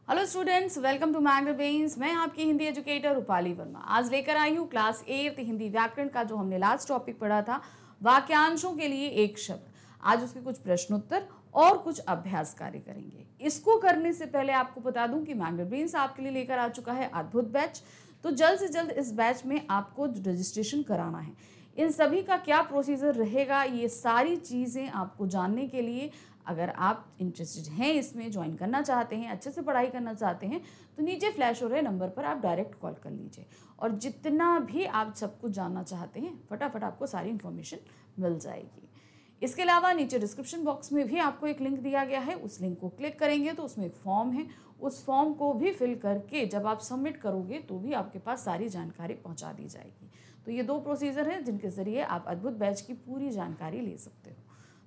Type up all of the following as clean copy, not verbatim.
Hello students, welcome to मैग्रेबेन्स। मैं आपकी हिंदी एजुकेटर रूपाली वर्मा। आज लेकर आई हूँ क्लास 8 हिंदी व्याकरण का जो हमने लास्ट टॉपिक पढ़ा था, वाक्यांशों के लिए एक शब्द। आज उसके कुछ प्रश्नोत्तर और कुछ अभ्यास कार्य करेंगे। इसको करने से पहले आपको बता दूं कि मैग्रेबेन्स आपके लिए लेकर आ चुका है अद्भुत बैच। तो जल्द से जल्द इस बैच में आपको रजिस्ट्रेशन कराना है। इन सभी का क्या प्रोसीजर रहेगा, ये सारी चीज़ें आपको जानने के लिए अगर आप इंटरेस्टेड हैं, इसमें ज्वाइन करना चाहते हैं, अच्छे से पढ़ाई करना चाहते हैं, तो नीचे फ्लैश हो रहे नंबर पर आप डायरेक्ट कॉल कर लीजिए। और जितना भी आप सब कुछ जानना चाहते हैं, फटाफट आपको सारी इन्फॉर्मेशन मिल जाएगी। इसके अलावा नीचे डिस्क्रिप्शन बॉक्स में भी आपको एक लिंक दिया गया है। उस लिंक को क्लिक करेंगे तो उसमें एक फॉर्म है। उस फॉर्म को भी फिल करके जब आप सबमिट करोगे तो भी आपके पास सारी जानकारी पहुंचा दी जाएगी। तो ये दो प्रोसीजर हैं जिनके ज़रिए आप अद्भुत बैच की पूरी जानकारी ले सकते हो।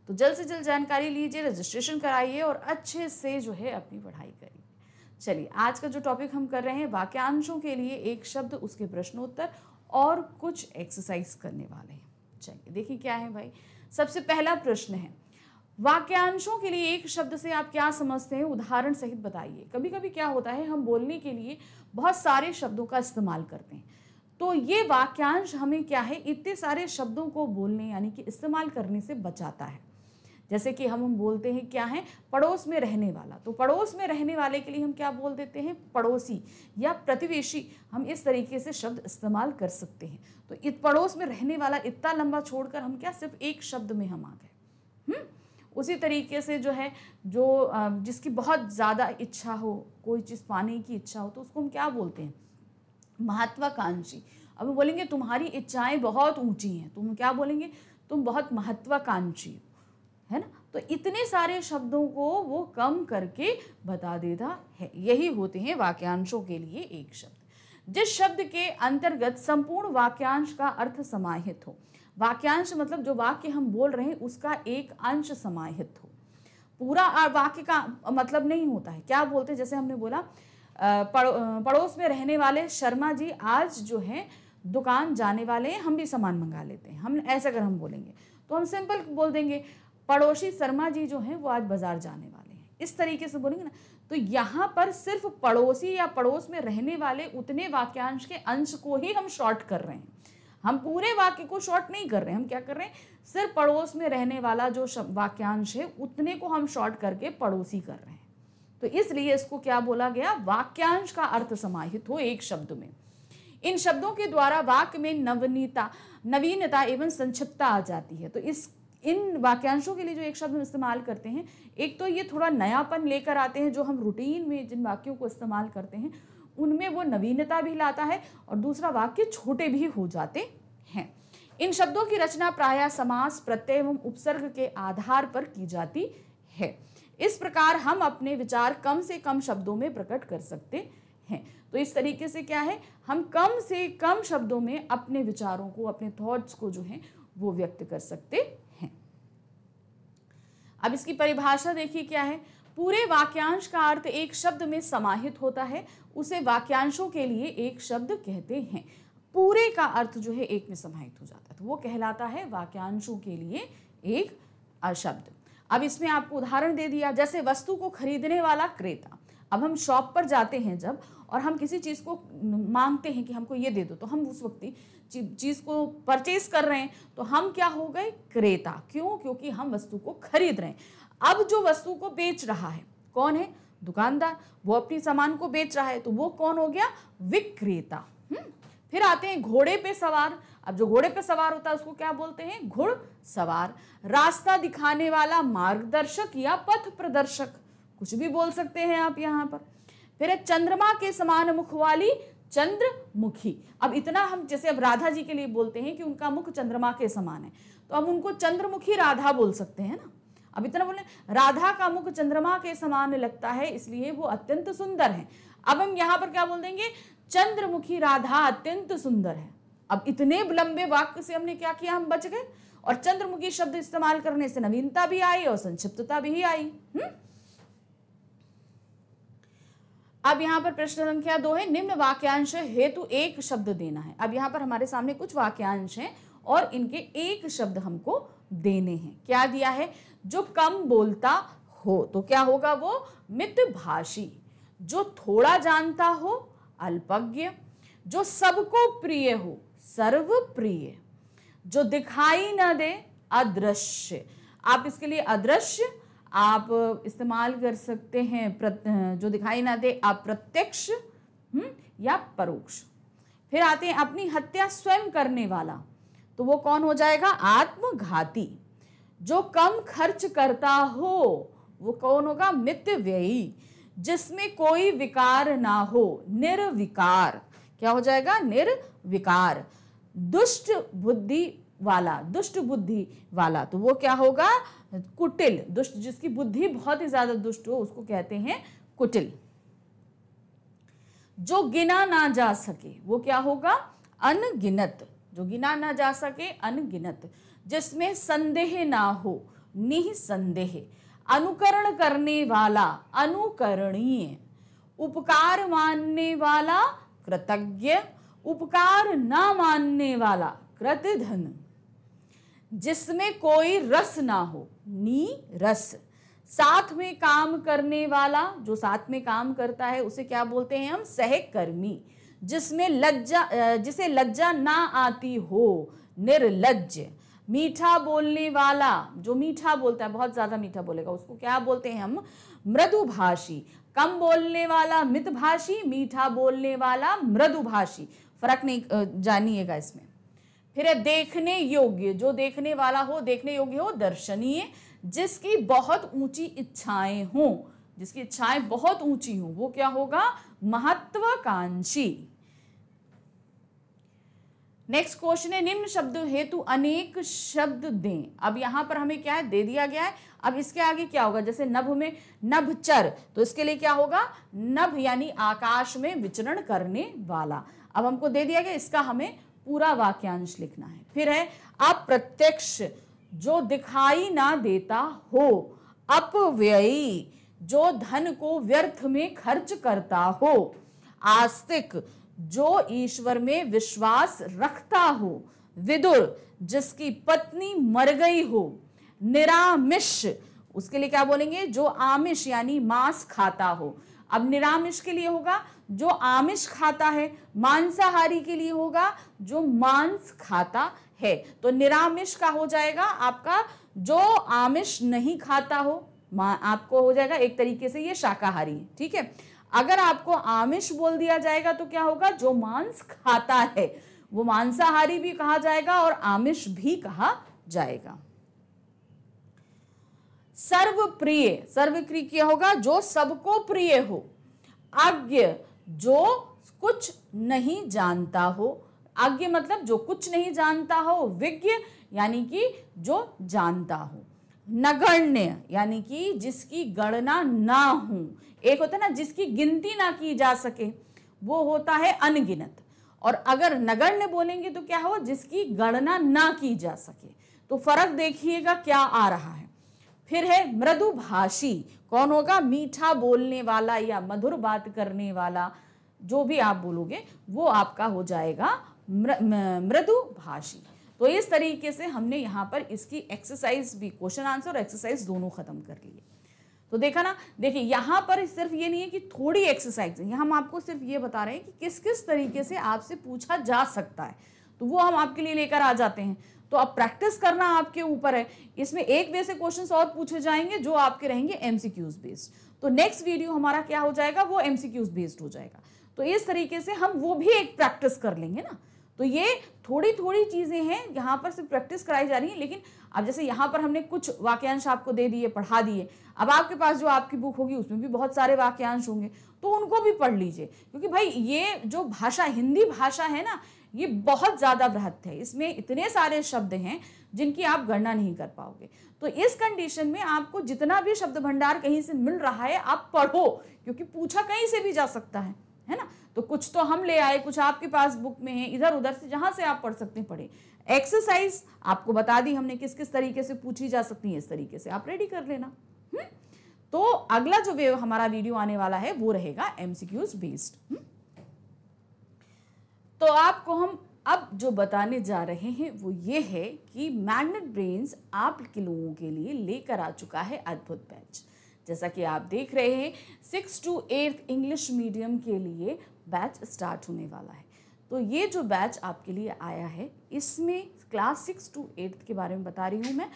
तो जल्द से जल्द जानकारी लीजिए, रजिस्ट्रेशन कराइए और अच्छे से जो है अपनी पढ़ाई करिए। चलिए, आज का जो टॉपिक हम कर रहे हैं, वाक्यांशों के लिए एक शब्द, उसके प्रश्नोत्तर और कुछ एक्सरसाइज करने वाले हैं। चलिए देखिए क्या है भाई। सबसे पहला प्रश्न है, वाक्यांशों के लिए एक शब्द से आप क्या समझते हैं, उदाहरण सहित बताइए। कभी कभी क्या होता है, हम बोलने के लिए बहुत सारे शब्दों का इस्तेमाल करते हैं, तो ये वाक्यांश हमें क्या है, इतने सारे शब्दों को बोलने यानी कि इस्तेमाल करने से बचाता है। जैसे कि हम बोलते हैं क्या है, पड़ोस में रहने वाला। तो पड़ोस में रहने वाले के लिए हम क्या बोल देते हैं, पड़ोसी या प्रतिवेशी। हम इस तरीके से शब्द इस्तेमाल कर सकते हैं। तो पड़ोस में रहने वाला इतना लंबा छोड़कर हम क्या सिर्फ एक शब्द में हम आ गए। उसी तरीके से जो है, जो जिसकी बहुत ज़्यादा इच्छा हो, कोई चीज़ पाने की इच्छा हो, तो उसको हम क्या बोलते हैं, महत्वाकांक्षी। अब हम बोलेंगे तुम्हारी इच्छाएं बहुत ऊंची हैं, तो हम क्या बोलेंगे, तुम बहुत महत्वाकांक्षी हो, है ना। तो इतने सारे शब्दों को वो कम करके बता देता है। यही होते हैं वाक्यांशों के लिए एक शब्द। जिस शब्द के अंतर्गत संपूर्ण वाक्यांश का अर्थ समाहित हो। वाक्यांश मतलब जो वाक्य हम बोल रहे हैं उसका एक अंश समाहित हो। पूरा वाक्य का मतलब नहीं होता है। क्या बोलते हैं, जैसे हमने बोला पड़ोस में रहने वाले शर्मा जी आज जो है दुकान जाने वाले हैं, हम भी सामान मंगा लेते हैं। हम ऐसा अगर हम बोलेंगे तो हम सिंपल बोल देंगे, पड़ोसी शर्मा जी जो हैं वो आज बाजार जाने वाले हैं। इस तरीके से बोलेंगे ना। तो यहाँ पर सिर्फ पड़ोसी या पड़ोस में रहने वाले उतने वाक्यांश के अंश को ही हम शॉर्ट कर रहे हैं। हम पूरे वाक्य को शॉर्ट नहीं कर रहे हैं। हम क्या कर रहे हैं, सिर्फ पड़ोस में रहने वाला जो वाक्यांश है उतने को हम शॉर्ट करके पड़ोसी कर रहे हैं। तो इसलिए इसको क्या बोला गया, वाक्यांश का अर्थ समाहित हो एक शब्द में। इन शब्दों के द्वारा वाक्य में नवीनता एवं संक्षिप्तता आ जाती है। तो इन वाक्यांशों के लिए जो एक शब्द हम इस्तेमाल करते हैं, एक तो ये थोड़ा नयापन लेकर आते हैं। जो हम रूटीन में जिन वाक्यों को इस्तेमाल करते हैं उनमें वो नवीनता भी लाता है, और दूसरा वाक्य छोटे भी हो जाते हैं। इन शब्दों की रचना प्रायः समास, प्रत्यय एवं उपसर्ग के आधार पर की जाती है। इस प्रकार हम अपने विचार कम से कम शब्दों में प्रकट कर सकते हैं। तो इस तरीके से क्या है, हम कम से कम शब्दों में अपने विचारों को, अपने थॉट्स को जो है वो व्यक्त कर सकते हैं। अब इसकी परिभाषा देखिए क्या है। पूरे वाक्यांश का अर्थ एक शब्द में समाहित होता है, उसे वाक्यांशों के लिए एक शब्द कहते हैं। पूरे का अर्थ जो है एक में समाहित हो जाता है, तो वो कहलाता है वाक्यांशों के लिए एक शब्द। अब इसमें आपको उदाहरण दे दिया, जैसे वस्तु को खरीदने वाला क्रेता। अब हम शॉप पर जाते हैं जब, और हम किसी चीज़ को मांगते हैं कि हमको ये दे दो, तो हम उस वक्त चीज़ को परचेज कर रहे हैं, तो हम क्या हो गए, क्रेता। क्यों, क्योंकि हम वस्तु को खरीद रहे हैं। अब जो वस्तु को बेच रहा है कौन है, दुकानदार। वो अपनी सामान को बेच रहा है, तो वो कौन हो गया, विक्रेता। फिर आते हैं घोड़े पे सवार। अब जो घोड़े पे सवार होता है उसको क्या बोलते हैं, घुड़सवार। रास्ता दिखाने वाला मार्गदर्शक या पथ प्रदर्शक, कुछ भी बोल सकते हैं आप यहाँ पर। फिर चंद्रमा के समान मुख वाली, चंद्रमुखी। अब इतना हम जैसे अब राधा जी के लिए बोलते हैं कि उनका मुख चंद्रमा के समान है, तो अब उनको चंद्रमुखी राधा बोल सकते हैं ना। अब इतना बोले, राधा का मुख चंद्रमा के समान लगता है इसलिए वो अत्यंत सुंदर है। अब हम यहाँ पर क्या बोल देंगे, चंद्रमुखी राधा अत्यंत सुंदर है। अब इतने लंबे वाक्य से हमने क्या किया, हम बच गए। और चंद्रमुखी शब्द इस्तेमाल करने से नवीनता भी आई और संक्षिप्तता भी आई। अब यहाँ पर प्रश्न संख्या 2 है, निम्न वाक्यांश हेतु एक शब्द देना है। अब यहाँ पर हमारे सामने कुछ वाक्यांश हैं और इनके एक शब्द हमको देने हैं। क्या दिया है, जो कम बोलता हो, तो क्या होगा वो मितभाषी। जो थोड़ा जानता हो अल्पज्ञ, जो सबको प्रिय हो सर्वप्रिय, जो दिखाई न दे अदृश्य। आप इसके लिए अदृश्य आप इस्तेमाल कर सकते हैं, जो दिखाई ना दे अप्रत्यक्ष या परोक्ष। फिर आते हैं अपनी हत्या स्वयं करने वाला, तो वो कौन हो जाएगा? आत्मघाती। जो कम खर्च करता हो वो कौन होगा? मितव्ययी। जिसमें कोई विकार ना हो निर्विकार, क्या हो जाएगा? निर्विकार। दुष्ट बुद्धि वाला, तो वो क्या होगा? कुटिल। दुष्ट, जिसकी बुद्धि बहुत ही ज्यादा दुष्ट हो उसको कहते हैं कुटिल। जो गिना ना जा सके वो क्या होगा? अनगिनत। जो गिना ना जा सके अनगिनत। जिसमें संदेह ना हो निसंदेह। अनुकरण करने वाला अनुकरणीय। उपकार मानने वाला कृतज्ञ। उपकार ना मानने वाला कृतधन। जिसमें कोई रस ना हो नीरस। साथ में काम करने वाला, जो साथ में काम करता है उसे क्या बोलते हैं हम? सहकर्मी। जिसे लज्जा ना आती हो निर्लज्ज। मीठा बोलने वाला, जो मीठा बोलता है, बहुत ज्यादा मीठा बोलेगा, उसको क्या बोलते हैं हम? मृदुभाषी। कम बोलने वाला मितभाषी, मीठा बोलने वाला मृदुभाषी। फर्क नहीं जानिएगा इसमें। फिर है देखने योग्य, जो देखने वाला हो, देखने योग्य हो दर्शनीय। जिसकी बहुत ऊंची इच्छाएं हो, जिसकी इच्छाएं बहुत ऊंची हो वो क्या होगा? महत्वाकांक्षी। नेक्स्ट क्वेश्चन है निम्न शब्द हेतु अनेक शब्द दें। अब यहां पर हमें क्या है? दे दिया गया है। अब इसके आगे क्या होगा? जैसे नभ में नभचर, तो इसके लिए क्या होगा? नभ यानी आकाश में विचरण करने वाला। अब हमको दे दिया गया, इसका हमें पूरा वाक्यांश लिखना है। फिर है अप्रत्यक्ष, जो दिखाई ना देता हो। अपव्ययी, जो धन को व्यर्थ में खर्च करता हो। आस्तिक, जो ईश्वर में विश्वास रखता हो। विदुर, जिसकी पत्नी मर गई हो। निरामिष, उसके लिए क्या बोलेंगे? जो आमिष यानी मांस खाता हो। अब निरामिष के लिए होगा जो आमिष खाता है, मांसाहारी के लिए होगा जो मांस खाता है। तो निरामिष का हो जाएगा आपका जो आमिष नहीं खाता हो, आपको हो जाएगा एक तरीके से ये शाकाहारी, ठीक है। अगर आपको आमिष बोल दिया जाएगा तो क्या होगा? जो मांस खाता है वो मांसाहारी भी कहा जाएगा और आमिष भी कहा जाएगा। सर्वप्रिय, सर्वप्रिय क्या होगा? जो सबको प्रिय हो। अज्ञ, जो कुछ नहीं जानता हो। अज्ञ मतलब जो कुछ नहीं जानता हो। विज्ञ यानी कि जो जानता हो। नगण्य यानी कि जिसकी गणना ना हो। एक होता है ना जिसकी गिनती ना की जा सके, वो होता है अनगिनत। और अगर नगण्य बोलेंगे तो क्या हो? जिसकी गणना ना की जा सके। तो फर्क देखिएगा क्या आ रहा है। फिर है मृदुभाषी, कौन होगा? मीठा बोलने वाला या मधुर बात करने वाला, जो भी आप बोलोगे वो आपका हो जाएगा मृदुभाषी। तो इस तरीके से हमने यहाँ पर इसकी एक्सरसाइज भी, क्वेश्चन आंसर और एक्सरसाइज दोनों खत्म कर लिए। तो देखा ना, देखिए यहाँ पर सिर्फ ये नहीं है कि थोड़ी एक्सरसाइज है, हम आपको सिर्फ ये बता रहे हैं कि किस किस तरीके से आपसे पूछा जा सकता है, तो वो हम आपके लिए लेकर आ जाते हैं। तो अब प्रैक्टिस करना आपके ऊपर है। इसमें एक वे से क्वेश्चंस और पूछे जाएंगे जो आपके रहेंगे एमसीक्यूज बेस्ड। तो नेक्स्ट वीडियो हमारा क्या हो जाएगा? वो एमसीक्यूज बेस्ड हो जाएगा। तो इस तरीके से हम वो भी एक प्रैक्टिस कर लेंगे ना। तो ये थोड़ी थोड़ी चीजें हैं, यहाँ पर सिर्फ प्रैक्टिस कराई जा रही है। लेकिन अब जैसे यहाँ पर हमने कुछ वाक्यांश आपको दे दिए, पढ़ा दिए, अब आपके पास जो आपकी बुक होगी उसमें भी बहुत सारे वाक्यांश होंगे, तो उनको भी पढ़ लीजिए। क्योंकि भाई ये जो भाषा, हिंदी भाषा है ना, ये बहुत ज्यादा बृहत है। इसमें इतने सारे शब्द हैं जिनकी आप गणना नहीं कर पाओगे। तो इस कंडीशन में आपको जितना भी शब्द भंडार कहीं से मिल रहा है आप पढ़ो, क्योंकि पूछा कहीं से भी जा सकता है ना। तो कुछ तो हम ले आए, कुछ आपके पास बुक में है, इधर उधर से जहां से आप पढ़ सकते हैं पढ़े। एक्सरसाइज आपको बता दी हमने किस किस तरीके से पूछी जा सकती है, इस तरीके से आप रेडी कर लेना। तो अगला जो हमारा वीडियो आने वाला है वो रहेगा एमसीक्यूज बेस्ड। तो आपको हम अब जो बताने जा रहे हैं वो ये है कि मैग्नेट ब्रेन्स आप के लोगों के लिए लेकर आ चुका है अद्भुत बैच। जैसा कि आप देख रहे हैं 6 to 8 इंग्लिश मीडियम के लिए बैच स्टार्ट होने वाला है। तो ये जो बैच आपके लिए आया है इसमें क्लास 6 to 8 के बारे में बता रही हूँ मैं।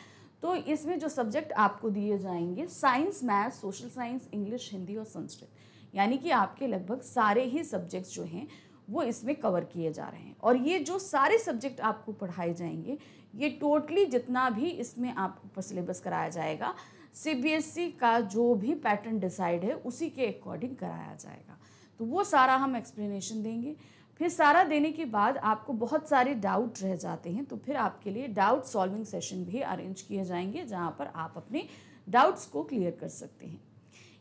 तो इसमें जो सब्जेक्ट आपको दिए जाएंगे science, math, social science, English, Hindi और संस्कृत, यानी कि आपके लगभग सारे ही सब्जेक्ट्स जो हैं वो इसमें कवर किए जा रहे हैं। और ये जो सारे सब्जेक्ट आपको पढ़ाए जाएंगे ये टोटली जितना भी इसमें आपको सिलेबस कराया जाएगा CBSE का जो भी पैटर्न डिसाइड है उसी के अकॉर्डिंग कराया जाएगा। तो वो सारा हम एक्सप्लेनेशन देंगे। फिर सारा देने के बाद आपको बहुत सारे डाउट रह जाते हैं तो फिर आपके लिए डाउट सॉल्विंग सेशन भी अरेंज किए जाएंगे जहाँ पर आप अपने डाउट्स को क्लियर कर सकते हैं।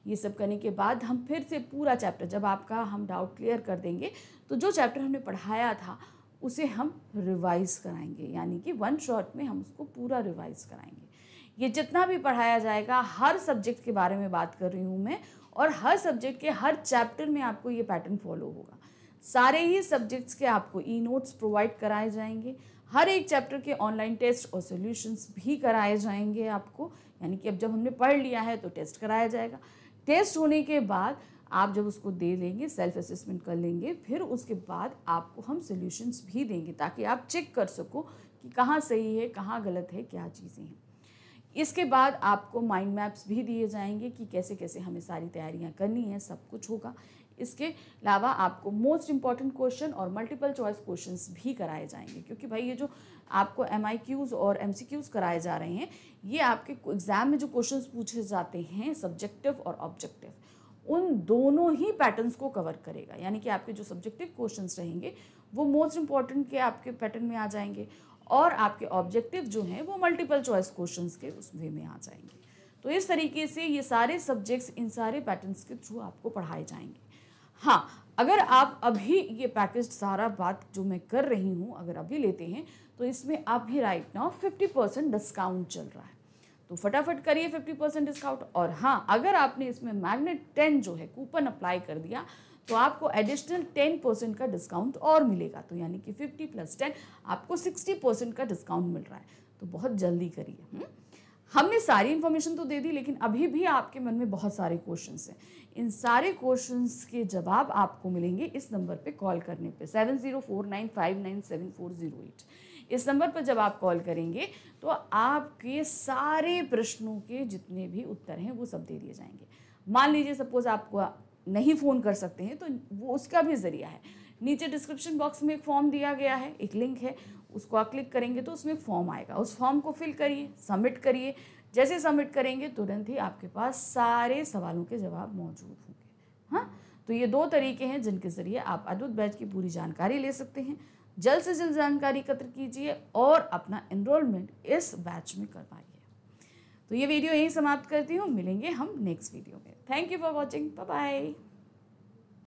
ये सब करने के बाद हम फिर से पूरा चैप्टर जब आपका हम डाउट क्लियर कर देंगे तो जो चैप्टर हमने पढ़ाया था उसे हम रिवाइज कराएंगे, यानी कि वन शॉट में हम उसको पूरा रिवाइज कराएंगे। ये जितना भी पढ़ाया जाएगा हर सब्जेक्ट के बारे में बात कर रही हूँ मैं, और हर सब्जेक्ट के हर चैप्टर में आपको ये पैटर्न फॉलो होगा। सारे ही सब्जेक्ट्स के आपको नोट्स प्रोवाइड कराए जाएंगे, हर एक चैप्टर के ऑनलाइन टेस्ट और सॉल्यूशंस भी कराए जाएंगे आपको, यानी कि अब जब हमने पढ़ लिया है तो टेस्ट कराया जाएगा। टेस्ट होने के बाद आप जब उसको दे लेंगे, सेल्फ असेसमेंट कर लेंगे, फिर उसके बाद आपको हम सॉल्यूशंस भी देंगे ताकि आप चेक कर सको कि कहाँ सही है, कहाँ गलत है, क्या चीज़ें हैं। इसके बाद आपको माइंड मैप्स भी दिए जाएंगे कि कैसे कैसे हमें सारी तैयारियां करनी है, सब कुछ होगा। इसके अलावा आपको मोस्ट इम्पॉर्टेंट क्वेश्चन और मल्टीपल चॉइस क्वेश्चंस भी कराए जाएंगे, क्योंकि भाई ये जो आपको MIQs और MCQs कराए जा रहे हैं ये आपके एग्जाम में जो क्वेश्चंस पूछे जाते हैं सब्जेक्टिव और ऑब्जेक्टिव, उन दोनों ही पैटर्न्स को कवर करेगा। यानी कि आपके जो सब्जेक्टिव क्वेश्चंस रहेंगे वो मोस्ट इम्पॉर्टेंट के आपके पैटर्न में आ जाएंगे और आपके ऑब्जेक्टिव जो हैं वो मल्टीपल चॉइस क्वेश्चंस के उस वे में आ जाएंगे। तो इस तरीके से ये सारे सब्जेक्ट्स इन सारे पैटर्न्स के थ्रू आपको पढ़ाए जाएंगे। हाँ, अगर आप अभी ये पैकेज सारा बात जो मैं कर रही हूँ अगर अभी लेते हैं तो इसमें अभी राइट नाउ 50% डिस्काउंट चल रहा है, तो फटाफट करिए 50% डिस्काउंट। और हाँ, अगर आपने इसमें मैग्नेट 10 जो है कूपन अप्लाई कर दिया तो आपको एडिशनल 10% का डिस्काउंट और मिलेगा, तो यानी कि 50 + 10 आपको 60% का डिस्काउंट मिल रहा है। तो बहुत जल्दी करिए। हमने सारी इन्फॉर्मेशन तो दे दी, लेकिन अभी भी आपके मन में बहुत सारे क्वेश्चंस हैं। इन सारे क्वेश्चंस के जवाब आपको मिलेंगे इस नंबर पे कॉल करने पे 7049597408। इस नंबर पर जब आप कॉल करेंगे तो आपके सारे प्रश्नों के जितने भी उत्तर हैं वो सब दे दिए जाएंगे। मान लीजिए सपोज आपको नहीं फ़ोन कर सकते हैं तो वो उसका भी ज़रिया है। नीचे डिस्क्रिप्शन बॉक्स में एक फॉर्म दिया गया है, एक लिंक है, उसको आप क्लिक करेंगे तो उसमें एक फॉर्म आएगा, उस फॉर्म को फिल करिए, सबमिट करिए। जैसे सबमिट करेंगे तुरंत ही आपके पास सारे सवालों के जवाब मौजूद होंगे। हाँ, तो ये 2 तरीके हैं जिनके ज़रिए आप अद्भुत बैच की पूरी जानकारी ले सकते हैं। जल्द से जल्द जानकारी एकत्र कीजिए और अपना एनरोलमेंट इस बैच में करवाइए। तो ये वीडियो यहीं समाप्त करती हूँ, मिलेंगे हम नेक्स्ट वीडियो में। Thank you for watching, bye bye.